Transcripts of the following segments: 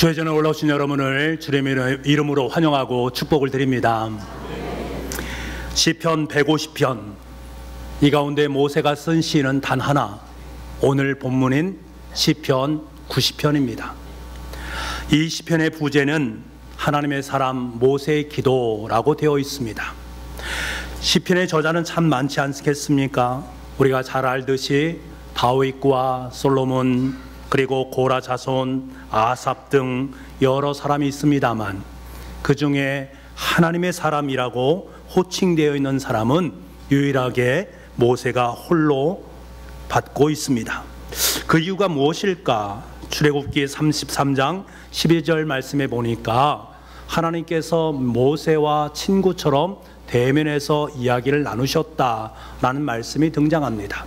주의 전에 올라오신 여러분을 주님의 이름으로 환영하고 축복을 드립니다. 시편 150편, 이 가운데 모세가 쓴 시는 단 하나, 오늘 본문인 시편 90편입니다. 이 시편의 부제는 하나님의 사람 모세의 기도라고 되어 있습니다. 시편의 저자는 참 많지 않겠습니까? 우리가 잘 알듯이 다윗과 솔로몬, 그리고 고라 자손, 아삽 등 여러 사람이 있습니다만 그 중에 하나님의 사람이라고 호칭되어 있는 사람은 유일하게 모세가 홀로 받고 있습니다. 그 이유가 무엇일까? 출애굽기 33장 12절 말씀에 보니까 하나님께서 모세와 친구처럼 대면해서 이야기를 나누셨다라는 말씀이 등장합니다.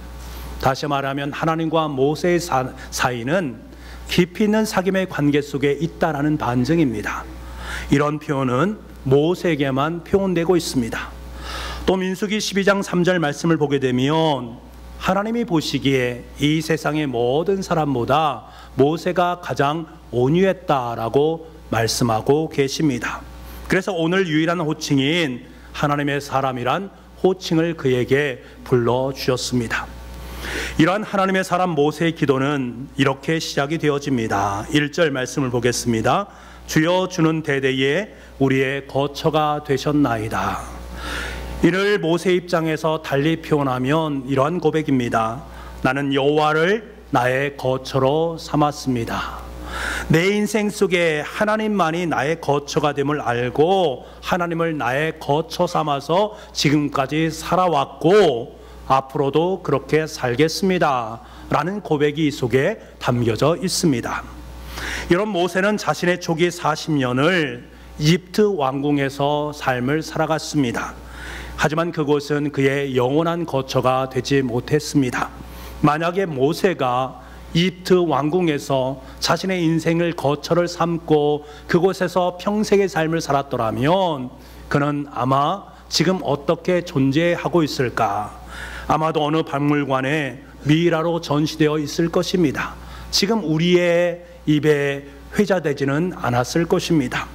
다시 말하면 하나님과 모세의 사이는 깊이 있는 사귐의 관계 속에 있다라는 반증입니다. 이런 표현은 모세에게만 표현되고 있습니다. 또 민수기 12장 3절 말씀을 보게 되면 하나님이 보시기에 이 세상의 모든 사람보다 모세가 가장 온유했다라고 말씀하고 계십니다. 그래서 오늘 유일한 호칭인 하나님의 사람이란 호칭을 그에게 불러주셨습니다. 이러한 하나님의 사람 모세의 기도는 이렇게 시작이 되어집니다. 1절 말씀을 보겠습니다. 주여 주는 대대에 우리의 거처가 되셨나이다. 이를 모세 입장에서 달리 표현하면 이러한 고백입니다. 나는 여호와를 나의 거처로 삼았습니다. 내 인생 속에 하나님만이 나의 거처가 됨을 알고 하나님을 나의 거처 삼아서 지금까지 살아왔고 앞으로도 그렇게 살겠습니다 라는 고백이 이 속에 담겨져 있습니다. 이런 모세는 자신의 초기 40년을 이집트 왕궁에서 삶을 살아갔습니다. 하지만 그곳은 그의 영원한 거처가 되지 못했습니다. 만약에 모세가 이집트 왕궁에서 자신의 인생을 거처를 삼고 그곳에서 평생의 삶을 살았더라면 그는 아마 지금 어떻게 존재하고 있을까? 아마도 어느 박물관에 미라로 전시되어 있을 것입니다. 지금 우리의 입에 회자되지는 않았을 것입니다.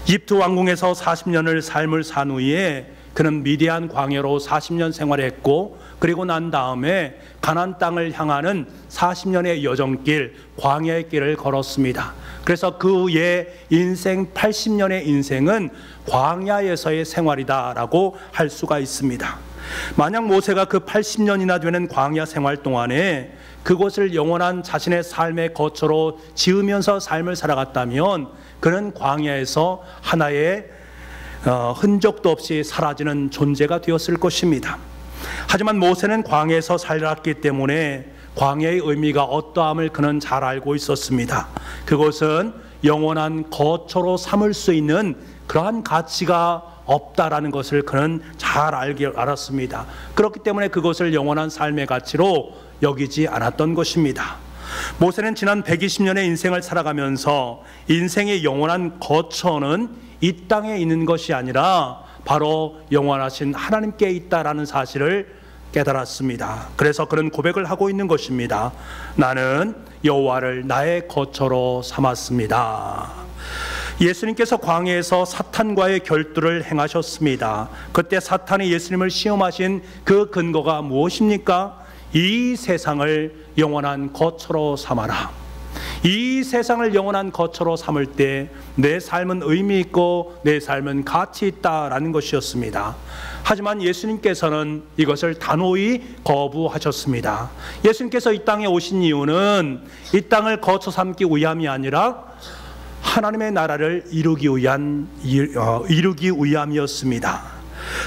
이집트 왕궁에서 40년을 삶을 산 후에 그는 미디안 광야로 40년 생활했고 그리고 난 다음에 가나안 땅을 향하는 40년의 여정길, 광야의 길을 걸었습니다. 그래서 그의 인생 80년의 인생은 광야에서의 생활이다라고 할 수가 있습니다. 만약 모세가 그 80년이나 되는 광야 생활 동안에 그곳을 영원한 자신의 삶의 거처로 지으면서 삶을 살아갔다면 그는 광야에서 하나의 흔적도 없이 사라지는 존재가 되었을 것입니다. 하지만 모세는 광야에서 살았기 때문에 광야의 의미가 어떠함을 그는 잘 알고 있었습니다. 그곳은 영원한 거처로 삼을 수 있는 그러한 가치가 없다라는 것을 그는 잘 알았습니다. 그렇기 때문에 그것을 영원한 삶의 가치로 여기지 않았던 것입니다. 모세는 지난 120년의 인생을 살아가면서 인생의 영원한 거처는 이 땅에 있는 것이 아니라 바로 영원하신 하나님께 있다라는 사실을 깨달았습니다. 그래서 그런 고백을 하고 있는 것입니다. 나는 여호와를 나의 거처로 삼았습니다. 예수님께서 광야에서 사탄과의 결투를 행하셨습니다. 그때 사탄이 예수님을 시험하신 그 근거가 무엇입니까? 이 세상을 영원한 거처로 삼아라. 이 세상을 영원한 거처로 삼을 때 내 삶은 의미 있고 내 삶은 가치 있다라는 것이었습니다. 하지만 예수님께서는 이것을 단호히 거부하셨습니다. 예수님께서 이 땅에 오신 이유는 이 땅을 거처 삼기 위함이 아니라 하나님의 나라를 이루기 위함이었습니다.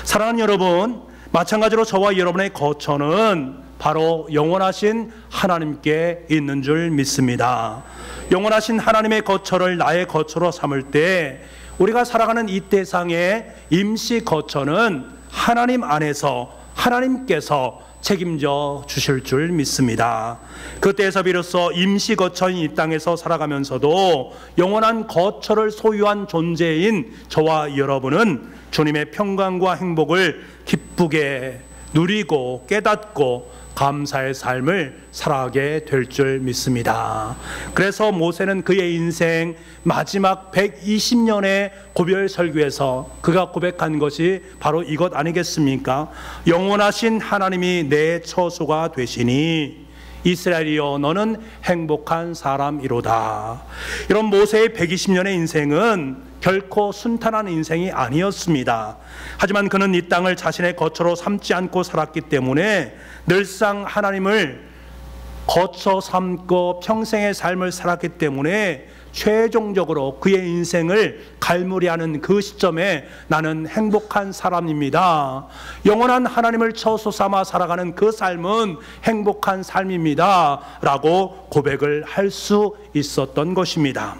사랑하는 여러분, 마찬가지로 저와 여러분의 거처는 바로 영원하신 하나님께 있는 줄 믿습니다. 영원하신 하나님의 거처를 나의 거처로 삼을 때 우리가 살아가는 이 세상의 임시 거처는 하나님 안에서 하나님께서 책임져 주실 줄 믿습니다. 그때에서 비로소 임시 거처인 이 땅에서 살아가면서도 영원한 거처를 소유한 존재인 저와 여러분은 주님의 평강과 행복을 기쁘게 누리고 깨닫고 감사의 삶을 살아가게 될 줄 믿습니다. 그래서 모세는 그의 인생 마지막 120년의 고별 설교에서 그가 고백한 것이 바로 이것 아니겠습니까? 영원하신 하나님이 내 처소가 되시니 이스라엘이여 너는 행복한 사람이로다. 이런 모세의 120년의 인생은 결코 순탄한 인생이 아니었습니다. 하지만 그는 이 땅을 자신의 거처로 삼지 않고 살았기 때문에 늘상 하나님을 거처 삼고 평생의 삶을 살았기 때문에 최종적으로 그의 인생을 갈무리하는 그 시점에 나는 행복한 사람입니다, 영원한 하나님을 처소 삼아 살아가는 그 삶은 행복한 삶입니다 라고 고백을 할 수 있었던 것입니다.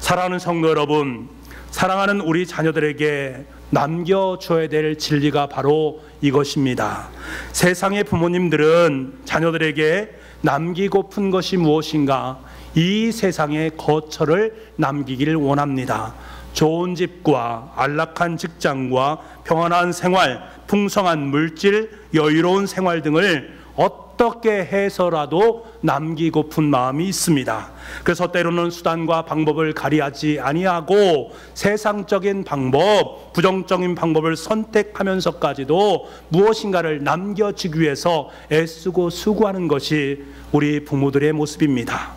사랑하는 성도 여러분, 사랑하는 우리 자녀들에게 남겨줘야 될 진리가 바로 이것입니다. 세상의 부모님들은 자녀들에게 남기고픈 것이 무엇인가? 이 세상의 거처를 남기기를 원합니다. 좋은 집과 안락한 직장과 평안한 생활, 풍성한 물질, 여유로운 생활 등을 어떻게 해서라도 남기고픈 마음이 있습니다. 그래서 때로는 수단과 방법을 가리하지 아니하고 세상적인 방법, 부정적인 방법을 선택하면서까지도 무엇인가를 남겨주기 위해서 애쓰고 수고하는 것이 우리 부모들의 모습입니다.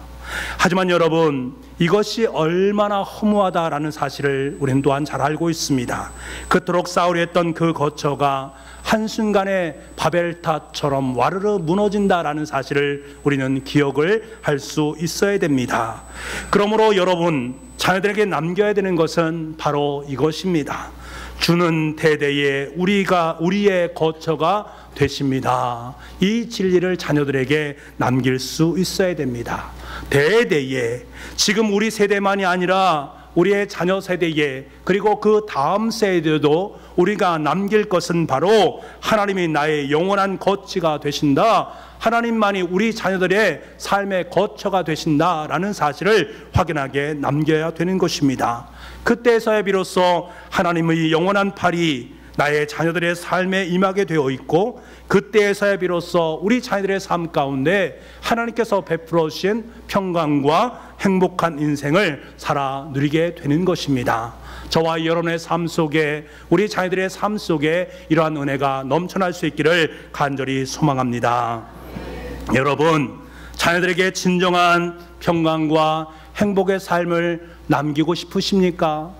하지만 여러분, 이것이 얼마나 허무하다라는 사실을 우리는 또한 잘 알고 있습니다. 그토록 싸우려 했던 그 거처가 한순간에 바벨탑처럼 와르르 무너진다라는 사실을 우리는 기억을 할 수 있어야 됩니다. 그러므로 여러분, 자녀들에게 남겨야 되는 것은 바로 이것입니다. 주는 대대에 우리의 거처가 되십니다. 이 진리를 자녀들에게 남길 수 있어야 됩니다. 대대에, 지금 우리 세대만이 아니라 우리의 자녀 세대에, 그리고 그 다음 세대도 우리가 남길 것은 바로 하나님이 나의 영원한 거처가 되신다, 하나님만이 우리 자녀들의 삶의 거처가 되신다라는 사실을 확인하게 남겨야 되는 것입니다. 그때서야 비로소 하나님의 영원한 팔이 나의 자녀들의 삶에 임하게 되어 있고, 그때에서야 비로소 우리 자녀들의 삶 가운데 하나님께서 베풀어 주신 평강과 행복한 인생을 살아 누리게 되는 것입니다. 저와 여러분의 삶 속에, 우리 자녀들의 삶 속에 이러한 은혜가 넘쳐날 수 있기를 간절히 소망합니다. 여러분, 자녀들에게 진정한 평강과 행복의 삶을 남기고 싶으십니까?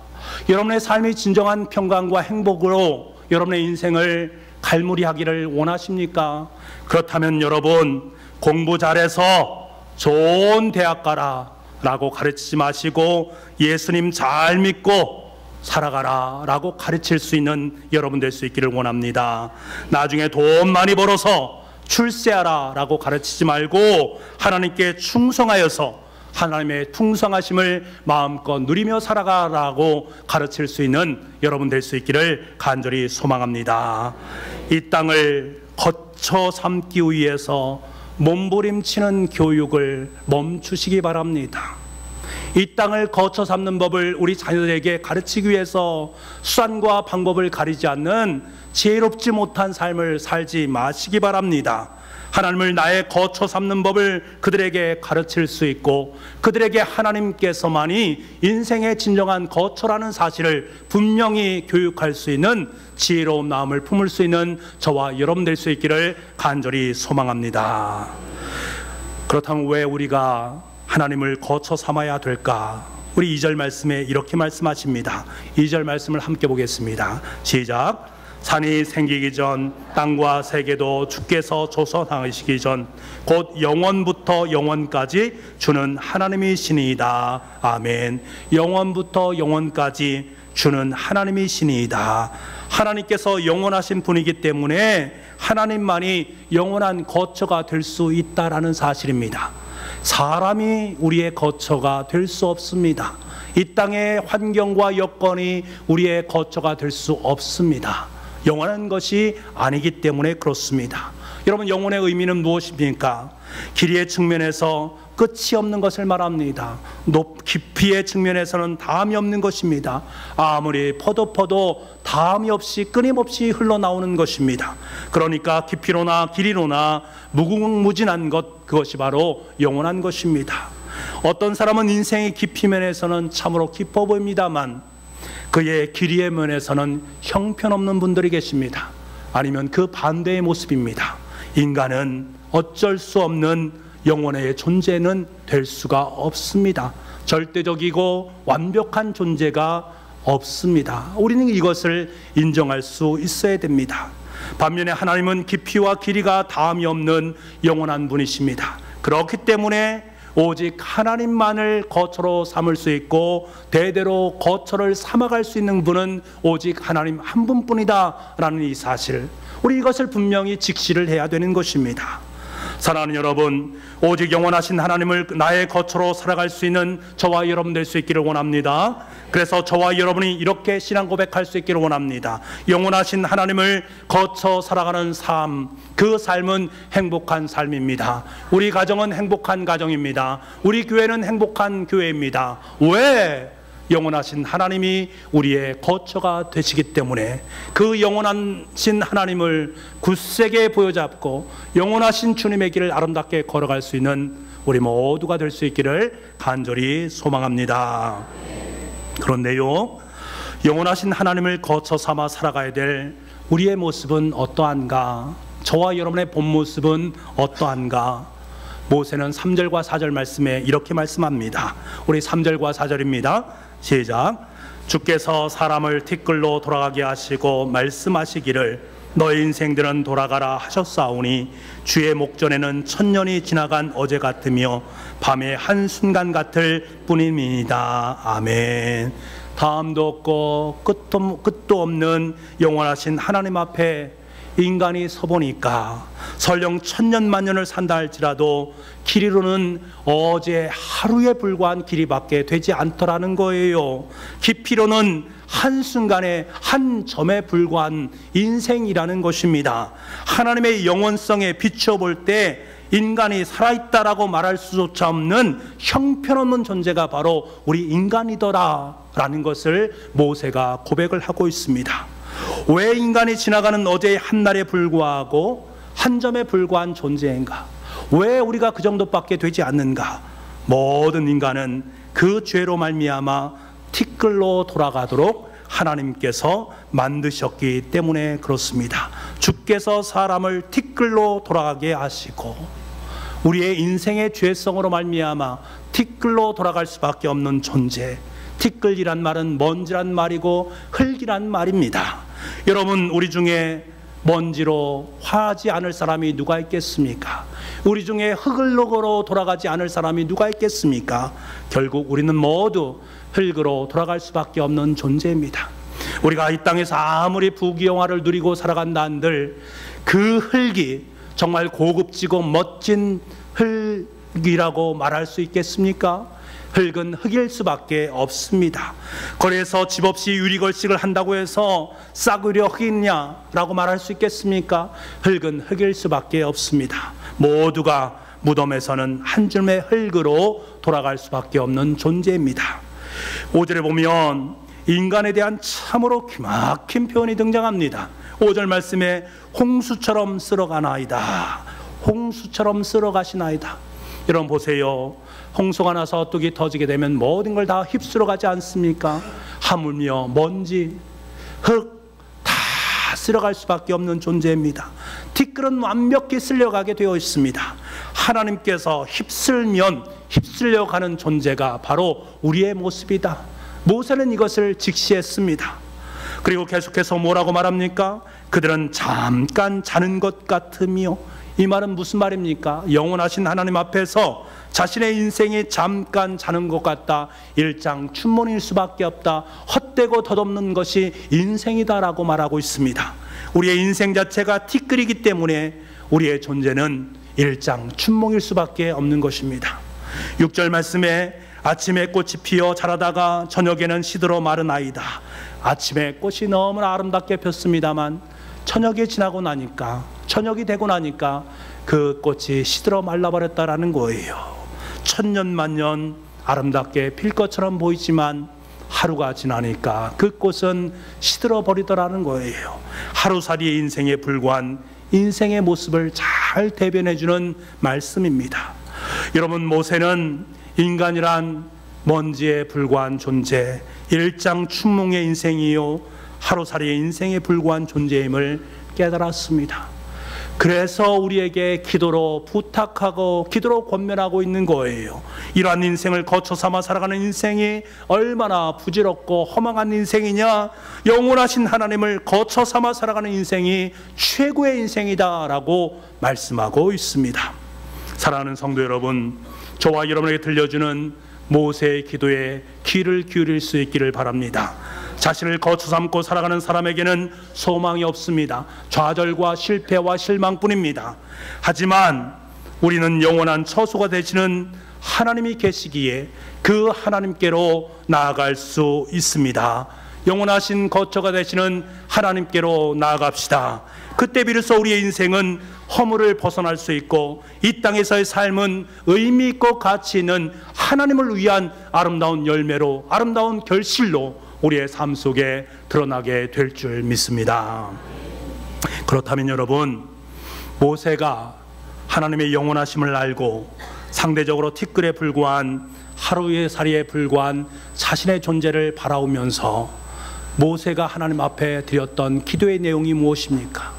여러분의 삶이 진정한 평강과 행복으로 여러분의 인생을 갈무리하기를 원하십니까? 그렇다면 여러분, 공부 잘해서 좋은 대학 가라 라고 가르치지 마시고 예수님 잘 믿고 살아가라 라고 가르칠 수 있는 여러분 될 수 있기를 원합니다. 나중에 돈 많이 벌어서 출세하라 라고 가르치지 말고 하나님께 충성하여서 하나님의 풍성하심을 마음껏 누리며 살아가라고 가르칠 수 있는 여러분 될 수 있기를 간절히 소망합니다. 이 땅을 거처 삼기 위해서 몸부림치는 교육을 멈추시기 바랍니다. 이 땅을 거처 삼는 법을 우리 자녀들에게 가르치기 위해서 수단과 방법을 가리지 않는 지혜롭지 못한 삶을 살지 마시기 바랍니다. 하나님을 나의 거처 삼는 법을 그들에게 가르칠 수 있고, 그들에게 하나님께서만이 인생의 진정한 거처라는 사실을 분명히 교육할 수 있는 지혜로운 마음을 품을 수 있는 저와 여러분 될 수 있기를 간절히 소망합니다. 그렇다면 왜 우리가 하나님을 거처 삼아야 될까? 우리 2절 말씀에 이렇게 말씀하십니다. 2절 말씀을 함께 보겠습니다. 시작. 산이 생기기 전 땅과 세계도 주께서 조성하시기 전 곧 영원부터 영원까지 주는 하나님이시니이다. 아멘. 영원부터 영원까지 주는 하나님이시니이다. 하나님께서 영원하신 분이기 때문에 하나님만이 영원한 거처가 될 수 있다라는 사실입니다. 사람이 우리의 거처가 될 수 없습니다. 이 땅의 환경과 여건이 우리의 거처가 될 수 없습니다. 영원한 것이 아니기 때문에 그렇습니다. 여러분, 영혼의 의미는 무엇입니까? 길이의 측면에서 끝이 없는 것을 말합니다. 깊이의 측면에서는 다음이 없는 것입니다. 아무리 퍼도 다음이 없이 끊임없이 흘러나오는 것입니다. 그러니까 깊이로나 길이로나 무궁무진한 것, 그것이 바로 영원한 것입니다. 어떤 사람은 인생의 깊이 면에서는 참으로 깊어 보입니다만 그의 길이의 면에서는 형편없는 분들이 계십니다. 아니면 그 반대의 모습입니다. 인간은 어쩔 수 없는 영혼의 존재는 될 수가 없습니다. 절대적이고 완벽한 존재가 없습니다. 우리는 이것을 인정할 수 있어야 됩니다. 반면에 하나님은 깊이와 길이가 다음이 없는 영원한 분이십니다. 그렇기 때문에 오직 하나님만을 거처로 삼을 수 있고 대대로 거처를 삼아갈 수 있는 분은 오직 하나님 한 분뿐이다 라는 이 사실, 우리 이것을 분명히 직시를 해야 되는 것입니다. 사랑하는 여러분, 오직 영원하신 하나님을 나의 거처로 살아갈 수 있는 저와 여러분 될 수 있기를 원합니다. 그래서 저와 여러분이 이렇게 신앙 고백할 수 있기를 원합니다. 영원하신 하나님을 거쳐 살아가는 삶, 그 삶은 행복한 삶입니다. 우리 가정은 행복한 가정입니다. 우리 교회는 행복한 교회입니다. 왜? 영원하신 하나님이 우리의 거처가 되시기 때문에 그 영원하신 하나님을 굳세게 보여잡고 영원하신 주님의 길을 아름답게 걸어갈 수 있는 우리 모두가 될 수 있기를 간절히 소망합니다. 그런데요, 영원하신 하나님을 거처 삼아 살아가야 될 우리의 모습은 어떠한가? 저와 여러분의 본 모습은 어떠한가? 모세는 3절과 4절 말씀에 이렇게 말씀합니다. 우리 3절과 4절입니다. 시작. 주께서 사람을 티끌로 돌아가게 하시고 말씀하시기를 너의 인생들은 돌아가라 하셨사오니 주의 목전에는 천년이 지나간 어제 같으며 밤의 한순간 같을 뿐입니다. 아멘. 다음도 없고 끝도 없는 영원하신 하나님 앞에 인간이 서보니까 설령 천년 만년을 산다 할지라도 길이로는 어제 하루에 불과한 길이밖에 되지 않더라는 거예요. 깊이로는 한순간에 한 점에 불과한 인생이라는 것입니다. 하나님의 영원성에 비춰볼 때 인간이 살아있다라고 말할 수조차 없는 형편없는 존재가 바로 우리 인간이더라 라는 것을 모세가 고백을 하고 있습니다. 왜 인간이 지나가는 어제의 한날에 불과하고 한 점에 불과한 존재인가? 왜 우리가 그 정도밖에 되지 않는가? 모든 인간은 그 죄로 말미암아 티끌로 돌아가도록 하나님께서 만드셨기 때문에 그렇습니다. 주께서 사람을 티끌로 돌아가게 하시고 우리의 인생의 죄성으로 말미암아 티끌로 돌아갈 수밖에 없는 존재, 티끌이란 말은 먼지란 말이고 흙이란 말입니다. 여러분, 우리 중에 먼지로 화하지 않을 사람이 누가 있겠습니까? 우리 중에 흙으로 돌아가지 않을 사람이 누가 있겠습니까? 결국 우리는 모두 흙으로 돌아갈 수밖에 없는 존재입니다. 우리가 이 땅에서 아무리 부귀영화를 누리고 살아간다 한들 그 흙이 정말 고급지고 멋진 흙이라고 말할 수 있겠습니까? 흙은 흙일 수밖에 없습니다. 그래서 집 없이 유리걸식을 한다고 해서 싹으려 흙이냐라고 말할 수 있겠습니까? 흙은 흙일 수밖에 없습니다. 모두가 무덤에서는 한 줌의 흙으로 돌아갈 수밖에 없는 존재입니다. 5절에 보면 인간에 대한 참으로 기막힌 표현이 등장합니다. 5절 말씀에 홍수처럼 쓸어가나이다. 홍수처럼 쓸어가시나이다. 여러분 보세요. 홍수가 나서 뚝이 터지게 되면 모든 걸 다 휩쓸어 가지 않습니까? 하물며 먼지, 흙 다 쓸어갈 수밖에 없는 존재입니다. 티끌은 완벽히 쓸려가게 되어 있습니다. 하나님께서 휩쓸면 휩쓸려 가는 존재가 바로 우리의 모습이다. 모세는 이것을 직시했습니다. 그리고 계속해서 뭐라고 말합니까? 그들은 잠깐 자는 것 같으며, 이 말은 무슨 말입니까? 영원하신 하나님 앞에서 자신의 인생이 잠깐 자는 것 같다, 일장춘몽일 수밖에 없다, 헛되고 덧없는 것이 인생이다라고 말하고 있습니다. 우리의 인생 자체가 티끌이기 때문에 우리의 존재는 일장춘몽일 수밖에 없는 것입니다. 6절 말씀에 아침에 꽃이 피어 자라다가 저녁에는 시들어 마른 아이다. 아침에 꽃이 너무나 아름답게 폈습니다만 저녁이 지나고 나니까, 저녁이 되고 나니까 그 꽃이 시들어 말라버렸다라는 거예요. 천년만년 아름답게 필 것처럼 보이지만 하루가 지나니까 그 꽃은 시들어 버리더라는 거예요. 하루살이의 인생에 불과한 인생의 모습을 잘 대변해주는 말씀입니다. 여러분, 모세는 인간이란 먼지에 불과한 존재, 일장춘몽의 인생이요 하루살이의 인생에 불과한 존재임을 깨달았습니다. 그래서 우리에게 기도로 부탁하고 기도로 권면하고 있는 거예요. 이러한 인생을 거쳐 삼아 살아가는 인생이 얼마나 부질없고 허망한 인생이냐, 영원하신 하나님을 거쳐 삼아 살아가는 인생이 최고의 인생이다라고 말씀하고 있습니다. 사랑하는 성도 여러분, 저와 여러분에게 들려주는 모세의 기도에 귀를 기울일 수 있기를 바랍니다. 자신을 거쳐 삼고 살아가는 사람에게는 소망이 없습니다. 좌절과 실패와 실망뿐입니다. 하지만 우리는 영원한 처소가 되시는 하나님이 계시기에 그 하나님께로 나아갈 수 있습니다. 영원하신 거처가 되시는 하나님께로 나아갑시다. 그때 비로소 우리의 인생은 허물을 벗어날 수 있고 이 땅에서의 삶은 의미 있고 가치 있는 하나님을 위한 아름다운 열매로, 아름다운 결실로 우리의 삶 속에 드러나게 될 줄 믿습니다. 그렇다면 여러분, 모세가 하나님의 영원하심을 알고 상대적으로 티끌에 불과한 하루의 살이에 불과한 자신의 존재를 바라보면서 모세가 하나님 앞에 드렸던 기도의 내용이 무엇입니까?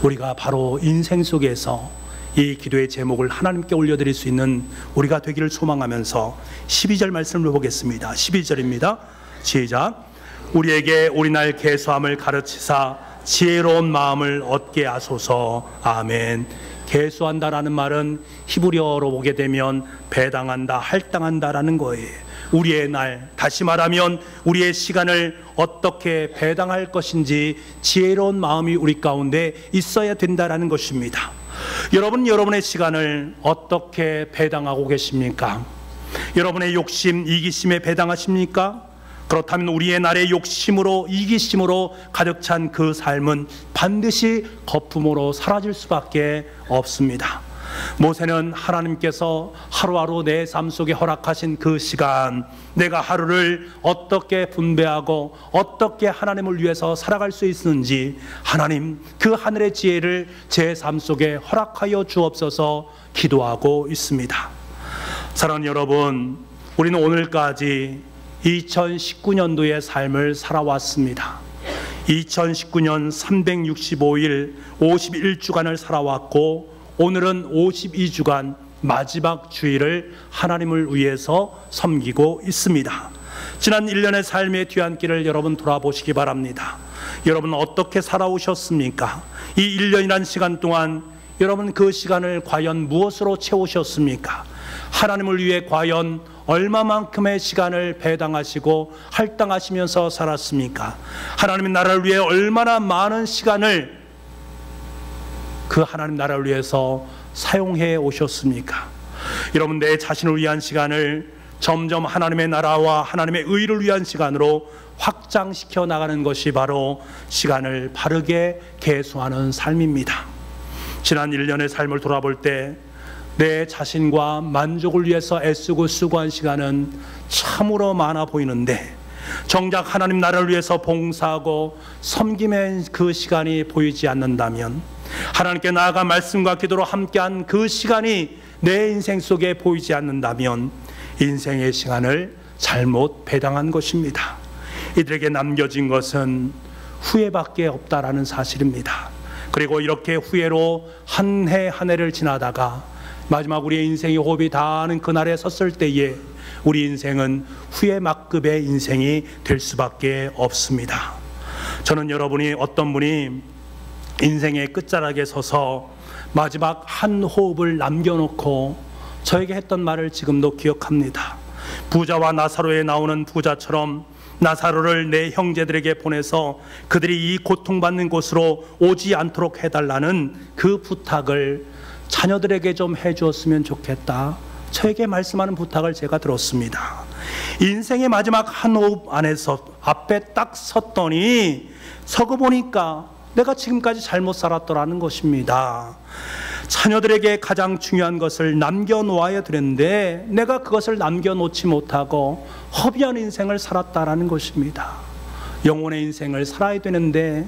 우리가 바로 인생 속에서 이 기도의 제목을 하나님께 올려드릴 수 있는 우리가 되기를 소망하면서 12절 말씀을 보겠습니다. 12절입니다. 시작. 우리에게 우리날 계수함을 가르치사 지혜로운 마음을 얻게 하소서. 아멘. 계수한다라는 말은 히브리어로 보게 되면 배당한다, 할당한다라는 거예요. 우리의 날, 다시 말하면 우리의 시간을 어떻게 배당할 것인지 지혜로운 마음이 우리 가운데 있어야 된다라는 것입니다. 여러분, 여러분의 시간을 어떻게 배당하고 계십니까? 여러분의 욕심, 이기심에 배당하십니까? 그렇다면 우리의 날의 욕심으로, 이기심으로 가득 찬 그 삶은 반드시 거품으로 사라질 수밖에 없습니다. 모세는 하나님께서 하루하루 내 삶 속에 허락하신 그 시간, 내가 하루를 어떻게 분배하고 어떻게 하나님을 위해서 살아갈 수 있는지 하나님, 그 하늘의 지혜를 제 삶 속에 허락하여 주옵소서 기도하고 있습니다. 사랑하는 여러분, 우리는 오늘까지 2019년도의 삶을 살아왔습니다. 2019년 365일 51주간을 살아왔고 오늘은 52주간 마지막 주일을 하나님을 위해서 섬기고 있습니다. 지난 1년의 삶의 뒤안길을 여러분 돌아보시기 바랍니다. 여러분 어떻게 살아오셨습니까? 이 1년이란 시간 동안 여러분 그 시간을 과연 무엇으로 채우셨습니까? 하나님을 위해 과연 얼마만큼의 시간을 배당하시고 할당하시면서 살았습니까? 하나님의 나라를 위해 얼마나 많은 시간을 그 하나님 나라를 위해서 사용해 오셨습니까? 여러분, 내 자신을 위한 시간을 점점 하나님의 나라와 하나님의 의를 위한 시간으로 확장시켜 나가는 것이 바로 시간을 바르게 계수하는 삶입니다. 지난 1년의 삶을 돌아볼 때 내 자신과 만족을 위해서 애쓰고 수고한 시간은 참으로 많아 보이는데 정작 하나님 나라를 위해서 봉사하고 섬김의 그 시간이 보이지 않는다면, 하나님께 나아가 말씀과 기도로 함께한 그 시간이 내 인생 속에 보이지 않는다면 인생의 시간을 잘못 배당한 것입니다. 이들에게 남겨진 것은 후회밖에 없다라는 사실입니다. 그리고 이렇게 후회로 한 해 한 해를 지나다가 마지막 우리의 인생이 호흡이 다하는 그날에 섰을 때에 우리 인생은 후회막급의 인생이 될 수밖에 없습니다. 저는 여러분이 어떤 분이 인생의 끝자락에 서서 마지막 한 호흡을 남겨놓고 저에게 했던 말을 지금도 기억합니다. 부자와 나사로에 나오는 부자처럼 나사로를 내 형제들에게 보내서 그들이 이 고통받는 곳으로 오지 않도록 해달라는 그 부탁을 자녀들에게 좀 해주었으면 좋겠다, 저에게 말씀하는 부탁을 제가 들었습니다. 인생의 마지막 한 호흡 안에서 앞에 딱 섰더니 서고 보니까 내가 지금까지 잘못 살았더라는 것입니다. 자녀들에게 가장 중요한 것을 남겨놓아야 되는데 내가 그것을 남겨놓지 못하고 허비한 인생을 살았다라는 것입니다. 영혼의 인생을 살아야 되는데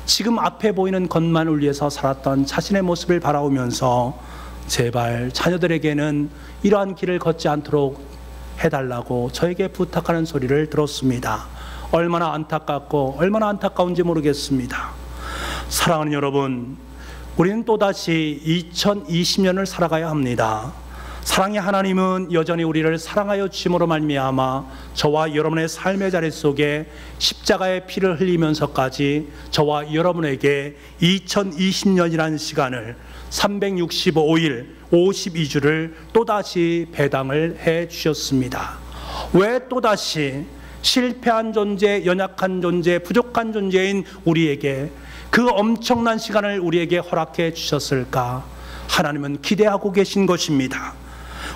지금 앞에 보이는 것만을 위해서 살았던 자신의 모습을 바라보면서 제발 자녀들에게는 이러한 길을 걷지 않도록 해달라고 저에게 부탁하는 소리를 들었습니다. 얼마나 안타깝고 얼마나 안타까운지 모르겠습니다. 사랑하는 여러분, 우리는 또다시 2020년을 살아가야 합니다. 사랑의 하나님은 여전히 우리를 사랑하여 주심으로 말미암아 저와 여러분의 삶의 자리 속에 십자가의 피를 흘리면서까지 저와 여러분에게 2020년이라는 시간을 365일 52주를 또다시 배당을 해 주셨습니다. 왜 또다시 실패한 존재, 연약한 존재, 부족한 존재인 우리에게 그 엄청난 시간을 우리에게 허락해 주셨을까? 하나님은 기대하고 계신 것입니다.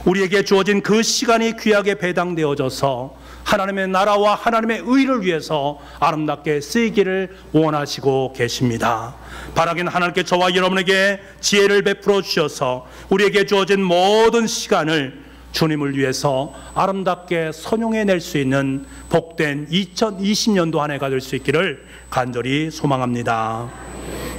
우리에게 주어진 그 시간이 귀하게 배당되어져서 하나님의 나라와 하나님의 의를 위해서 아름답게 쓰이기를 원하시고 계십니다. 바라긴 하나님께 저와 여러분에게 지혜를 베풀어 주셔서 우리에게 주어진 모든 시간을 주님을 위해서 아름답게 선용해낼 수 있는 복된 2020년도 한 해가 될 수 있기를 간절히 소망합니다.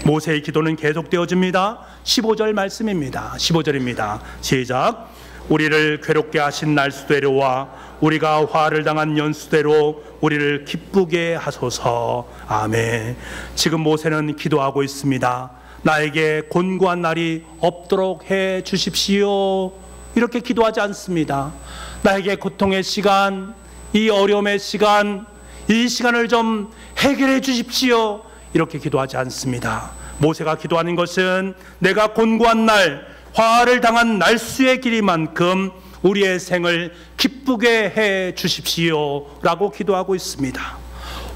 모세의 기도는 계속되어집니다. 15절 말씀입니다. 15절입니다. 시작. 우리를 괴롭게 하신 날수대로와 우리가 화를 당한 연수대로 우리를 기쁘게 하소서. 아멘. 지금 모세는 기도하고 있습니다. 나에게 곤고한 날이 없도록 해 주십시오. 이렇게 기도하지 않습니다. 나에게 고통의 시간, 이 어려움의 시간, 이 시간을 좀 해결해 주십시오. 이렇게 기도하지 않습니다. 모세가 기도하는 것은 내가 곤고한 날, 화를 당한 날수의 길이만큼 우리의 생을 기쁘게 해 주십시오 라고 기도하고 있습니다.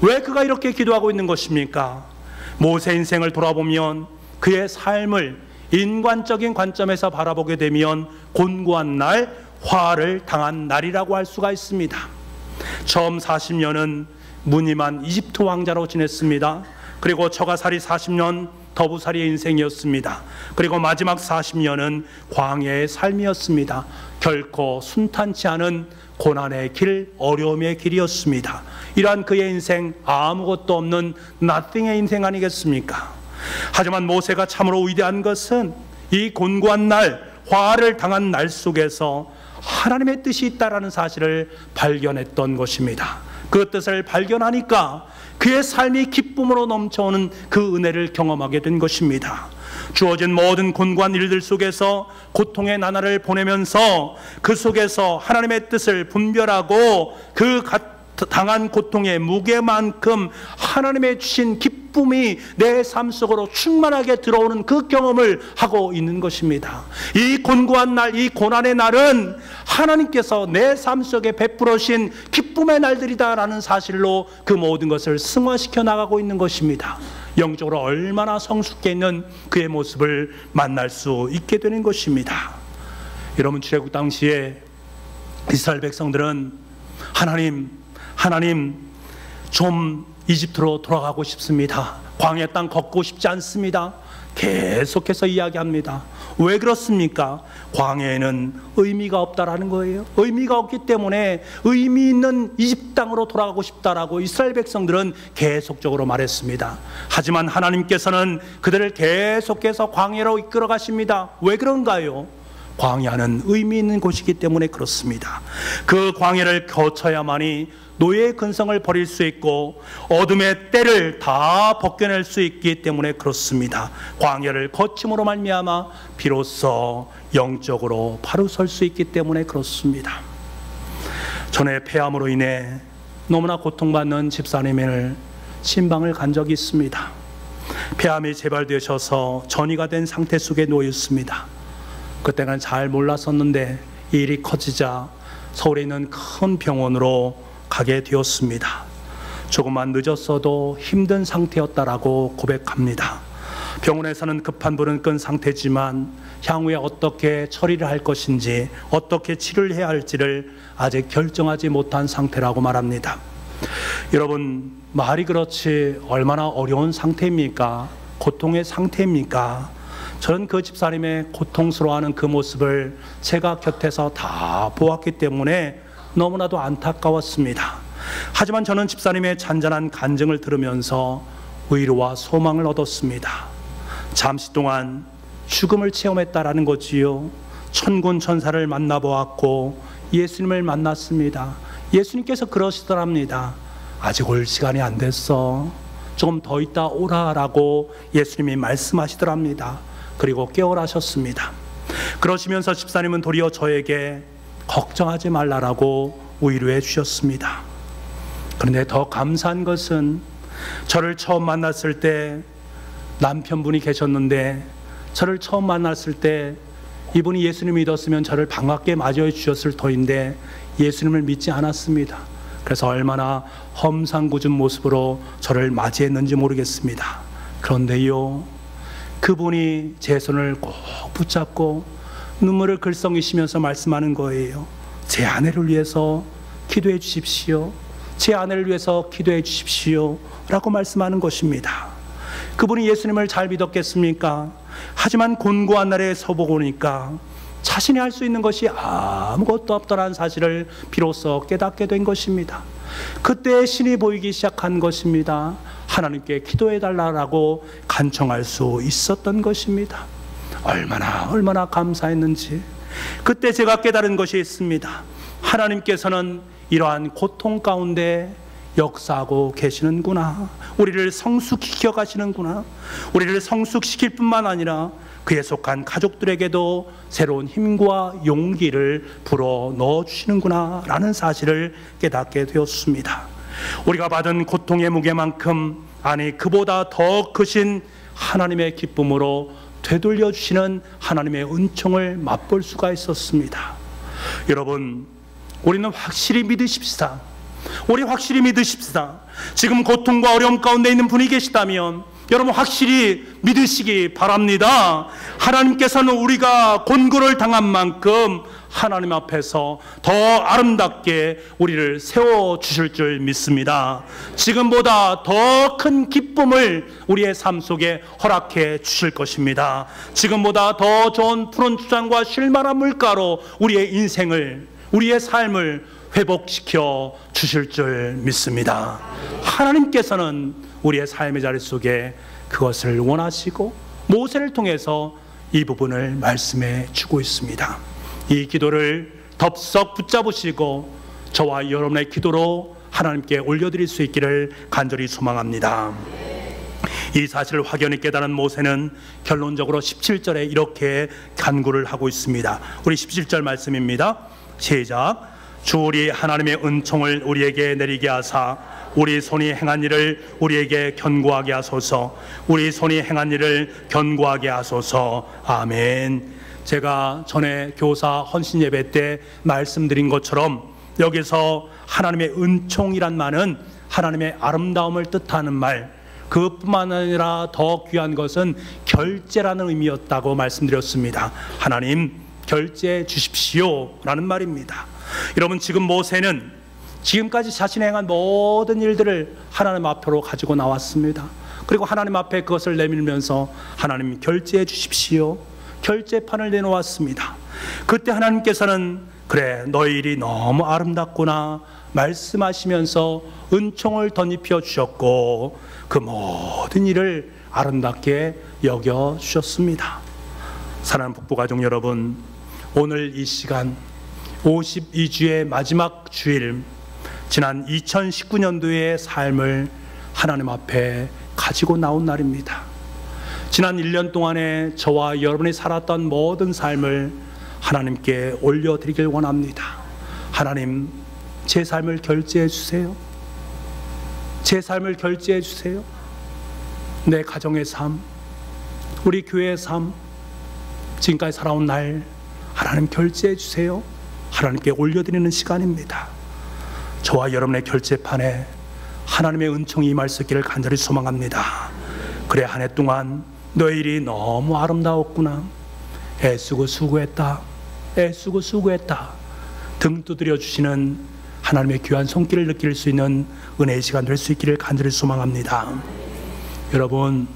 왜 그가 이렇게 기도하고 있는 것입니까? 모세 인생을 돌아보면 그의 삶을 인간적인 관점에서 바라보게 되면 곤고한 날, 화를 당한 날이라고 할 수가 있습니다. 처음 40년은 무늬만 이집트 왕자로 지냈습니다. 그리고 처가살이 40년 더부살이의 인생이었습니다. 그리고 마지막 40년은 광야의 삶이었습니다. 결코 순탄치 않은 고난의 길, 어려움의 길이었습니다. 이러한 그의 인생, 아무것도 없는 nothing의 인생 아니겠습니까? 하지만 모세가 참으로 위대한 것은 이 곤고한 날, 화를 당한 날 속에서 하나님의 뜻이 있다라는 사실을 발견했던 것입니다. 그 뜻을 발견하니까 그의 삶이 기쁨으로 넘쳐오는 그 은혜를 경험하게 된 것입니다. 주어진 모든 곤고한 일들 속에서 고통의 나날을 보내면서 그 속에서 하나님의 뜻을 분별하고 그 당한 고통의 무게만큼 하나님의 주신 기쁨이 내 삶 속으로 충만하게 들어오는 그 경험을 하고 있는 것입니다. 이 곤고한 날, 이 고난의 날은 하나님께서 내 삶 속에 베풀어 주신 기쁨의 날들이다라는 사실로 그 모든 것을 승화시켜 나가고 있는 것입니다. 영적으로 얼마나 성숙해 있는 그의 모습을 만날 수 있게 되는 것입니다. 여러분, 출애굽 당시에 이스라엘 백성들은 하나님 좀 이집트로 돌아가고 싶습니다. 광야 땅 걷고 싶지 않습니다. 계속해서 이야기합니다. 왜 그렇습니까? 광야에는 의미가 없다라는 거예요. 의미가 없기 때문에 의미 있는 이집트 땅으로 돌아가고 싶다라고 이스라엘 백성들은 계속적으로 말했습니다. 하지만 하나님께서는 그들을 계속해서 광야로 이끌어 가십니다. 왜 그런가요? 광야는 의미 있는 곳이기 때문에 그렇습니다. 그 광야를 거쳐야만이 노예의 근성을 버릴 수 있고 어둠의 때를 다 벗겨낼 수 있기 때문에 그렇습니다. 광야를 거침으로 말미암아 비로소 영적으로 바로 설 수 있기 때문에 그렇습니다. 전에 폐암으로 인해 너무나 고통받는 집사님을 신방을 간 적이 있습니다. 폐암이 재발되셔서 전이가 된 상태 속에 놓여 있습니다. 그때는 잘 몰랐었는데 일이 커지자 서울에 있는 큰 병원으로 가게 되었습니다. 조금만 늦었어도 힘든 상태였다라고 고백합니다. 병원에서는 급한 불은 끈 상태지만 향후에 어떻게 처리를 할 것인지, 어떻게 치료를 해야 할지를 아직 결정하지 못한 상태라고 말합니다. 여러분, 말이 그렇지 얼마나 어려운 상태입니까? 고통의 상태입니까? 저는 그 집사님의 고통스러워하는 그 모습을 제가 곁에서 다 보았기 때문에 너무나도 안타까웠습니다. 하지만 저는 집사님의 잔잔한 간증을 들으면서 위로와 소망을 얻었습니다. 잠시 동안 죽음을 체험했다라는 거지요. 천군 천사를 만나보았고 예수님을 만났습니다. 예수님께서 그러시더랍니다. 아직 올 시간이 안 됐어. 조금 더 있다 오라라고 예수님이 말씀하시더랍니다. 그리고 깨어나셨습니다. 그러시면서 집사님은 도리어 저에게 걱정하지 말라라고 위로해 주셨습니다. 그런데 더 감사한 것은 저를 처음 만났을 때 남편분이 계셨는데, 저를 처음 만났을 때 이분이 예수님을 믿었으면 저를 반갑게 맞이해 주셨을 터인데 예수님을 믿지 않았습니다. 그래서 얼마나 험상궂은 모습으로 저를 맞이했는지 모르겠습니다. 그런데요, 그분이 제 손을 꼭 붙잡고 눈물을 글썽이시면서 말씀하는 거예요. 제 아내를 위해서 기도해 주십시오. 제 아내를 위해서 기도해 주십시오 라고 말씀하는 것입니다. 그분이 예수님을 잘 믿었겠습니까? 하지만 곤고한 날에 서보니까 자신이 할 수 있는 것이 아무것도 없다는 사실을 비로소 깨닫게 된 것입니다. 그때 신이 보이기 시작한 것입니다. 하나님께 기도해 달라고 간청할 수 있었던 것입니다. 얼마나 감사했는지 그때 제가 깨달은 것이 있습니다. 하나님께서는 이러한 고통 가운데 역사하고 계시는구나. 우리를 성숙시켜 가시는구나. 우리를 성숙시킬 뿐만 아니라 그에 속한 가족들에게도 새로운 힘과 용기를 불어 넣어주시는구나 라는 사실을 깨닫게 되었습니다. 우리가 받은 고통의 무게만큼, 아니 그보다 더 크신 하나님의 기쁨으로 되돌려주시는 하나님의 은총을 맛볼 수가 있었습니다. 여러분, 우리는 확실히 믿으십시다. 우리 확실히 믿으십시다. 지금 고통과 어려움 가운데 있는 분이 계시다면 여러분 확실히 믿으시기 바랍니다. 하나님께서는 우리가 곤고를 당한 만큼 하나님 앞에서 더 아름답게 우리를 세워주실 줄 믿습니다. 지금보다 더 큰 기쁨을 우리의 삶 속에 허락해 주실 것입니다. 지금보다 더 좋은 푸른 주장과 쉴만한 물가로 우리의 인생을, 우리의 삶을 회복시켜 주실 줄 믿습니다. 하나님께서는 우리의 삶의 자리 속에 그것을 원하시고 모세를 통해서 이 부분을 말씀해 주고 있습니다. 이 기도를 덥석 붙잡으시고 저와 여러분의 기도로 하나님께 올려드릴 수 있기를 간절히 소망합니다. 이 사실을 확연히 깨달은 모세는 결론적으로 17절에 이렇게 간구를 하고 있습니다. 우리 17절 말씀입니다. 시작. 주 우리 하나님의 은총을 우리에게 내리게 하사 우리 손이 행한 일을 우리에게 견고하게 하소서. 우리 손이 행한 일을 견고하게 하소서. 아멘. 제가 전에 교사 헌신 예배 때 말씀드린 것처럼 여기서 하나님의 은총이란 말은 하나님의 아름다움을 뜻하는 말, 그뿐만 아니라 더 귀한 것은 결제라는 의미였다고 말씀드렸습니다. 하나님 결제해 주십시오 라는 말입니다. 여러분, 지금 모세는 지금까지 자신이 행한 모든 일들을 하나님 앞으로 가지고 나왔습니다. 그리고 하나님 앞에 그것을 내밀면서 하나님 결제해 주십시오, 결제판을 내놓았습니다. 그때 하나님께서는 그래 너희 일이 너무 아름답구나 말씀하시면서 은총을 덧입혀 주셨고 그 모든 일을 아름답게 여겨 주셨습니다. 사랑하는 북부가족 여러분, 오늘 이 시간 52주의 마지막 주일, 지난 2019년도의 삶을 하나님 앞에 가지고 나온 날입니다. 지난 1년 동안에 저와 여러분이 살았던 모든 삶을 하나님께 올려드리길 원합니다. 하나님, 제 삶을 결제해 주세요. 제 삶을 결제해 주세요. 내 가정의 삶, 우리 교회의 삶, 지금까지 살아온 날 하나님 결제해 주세요. 하나님께 올려드리는 시간입니다. 저와 여러분의 결제판에 하나님의 은총이 임할 수 있기를 간절히 소망합니다. 그래 한 해 동안 너의 일이 너무 아름다웠구나, 애쓰고 수고했다, 애쓰고 수고했다 등 두드려 주시는 하나님의 귀한 손길을 느낄 수 있는 은혜의 시간 될 수 있기를 간절히 소망합니다. 여러분,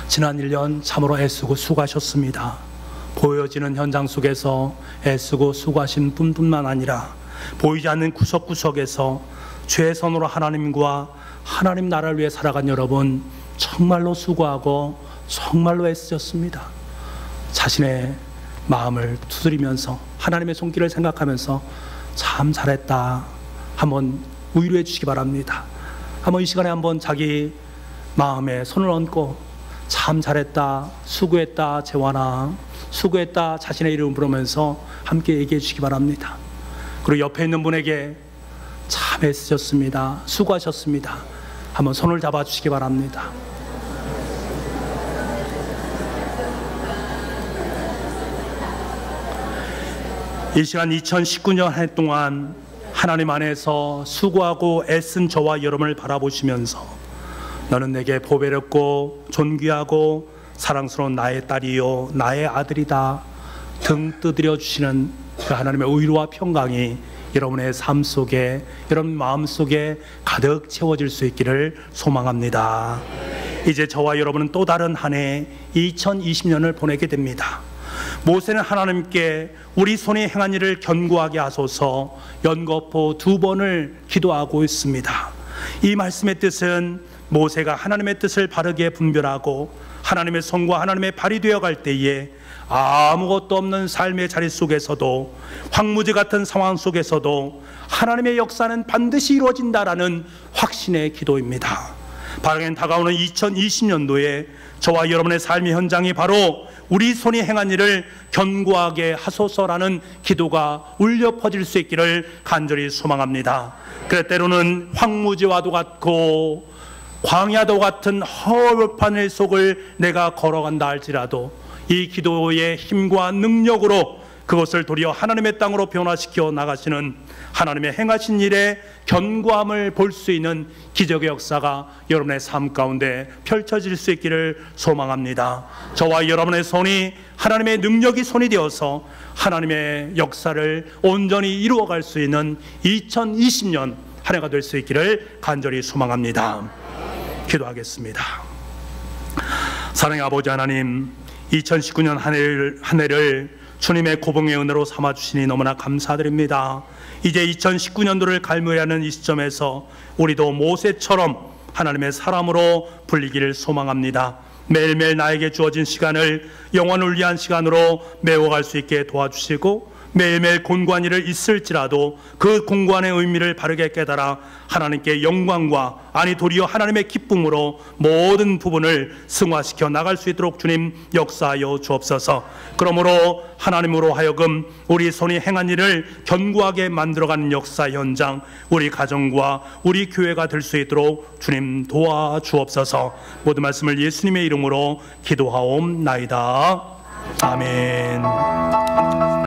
지난 1년 참으로 애쓰고 수고하셨습니다. 보여지는 현장 속에서 애쓰고 수고하신 분뿐만 아니라 보이지 않는 구석구석에서 최선으로 하나님과 하나님 나라를 위해 살아간 여러분, 정말로 수고하고 정말로 애쓰셨습니다. 자신의 마음을 두드리면서 하나님의 손길을 생각하면서 참 잘했다 한번 위로해 주시기 바랍니다. 한번 이 시간에 한번 자기 마음에 손을 얹고 참 잘했다, 수고했다 재환아, 수고했다 자신의 이름을 부르면서 함께 얘기해 주시기 바랍니다. 그리고 옆에 있는 분에게 참 애쓰셨습니다, 수고하셨습니다 한번 손을 잡아 주시기 바랍니다. 이 시간 2019년 한 해 동안 하나님 안에서 수고하고 애쓴 저와 여러분을 바라보시면서 너는 내게 보배롭고 존귀하고 사랑스러운 나의 딸이요 나의 아들이다 등 두드려 주시는 그 하나님의 위로와 평강이 여러분의 삶 속에, 여러분 마음 속에 가득 채워질 수 있기를 소망합니다. 이제 저와 여러분은 또 다른 한 해 2020년을 보내게 됩니다. 모세는 하나님께 우리 손이 행한 일을 견고하게 하소서 연거푸 2번을 기도하고 있습니다. 이 말씀의 뜻은 모세가 하나님의 뜻을 바르게 분별하고 하나님의 손과 하나님의 발이 되어갈 때에 아무것도 없는 삶의 자리 속에서도, 황무지 같은 상황 속에서도 하나님의 역사는 반드시 이루어진다라는 확신의 기도입니다. 바르게 다가오는 2020년도에 저와 여러분의 삶의 현장이 바로 우리 손이 행한 일을 견고하게 하소서라는 기도가 울려 퍼질 수 있기를 간절히 소망합니다. 그래 때로는 황무지와도 같고 광야도 같은 허벌판 일 속을 내가 걸어간다 할지라도 이 기도의 힘과 능력으로 그것을 도리어 하나님의 땅으로 변화시켜 나가시는 하나님의 행하신 일의 견고함을 볼 수 있는 기적의 역사가 여러분의 삶 가운데 펼쳐질 수 있기를 소망합니다. 저와 여러분의 손이 하나님의 능력이 손이 되어서 하나님의 역사를 온전히 이루어갈 수 있는 2020년 한 해가 될 수 있기를 간절히 소망합니다. 기도하겠습니다. 사랑의 아버지 하나님, 2019년 한 해를 주님의 고봉의 은혜로 삼아주시니 너무나 감사드립니다. 이제 2019년도를 갈무리하는 이 시점에서 우리도 모세처럼 하나님의 사람으로 불리기를 소망합니다. 매일매일 나에게 주어진 시간을 영원을 위한 시간으로 메워갈 수 있게 도와주시고 매일매일 공고한 일을 있을지라도 그 공고한의 의미를 바르게 깨달아 하나님께 영광과 아니 도리어 하나님의 기쁨으로 모든 부분을 승화시켜 나갈 수 있도록 주님 역사하여 주옵소서. 그러므로 하나님으로 하여금 우리 손이 행한 일을 견고하게 만들어가는 역사 현장, 우리 가정과 우리 교회가 될 수 있도록 주님 도와주옵소서. 모든 말씀을 예수님의 이름으로 기도하옵나이다. 아멘.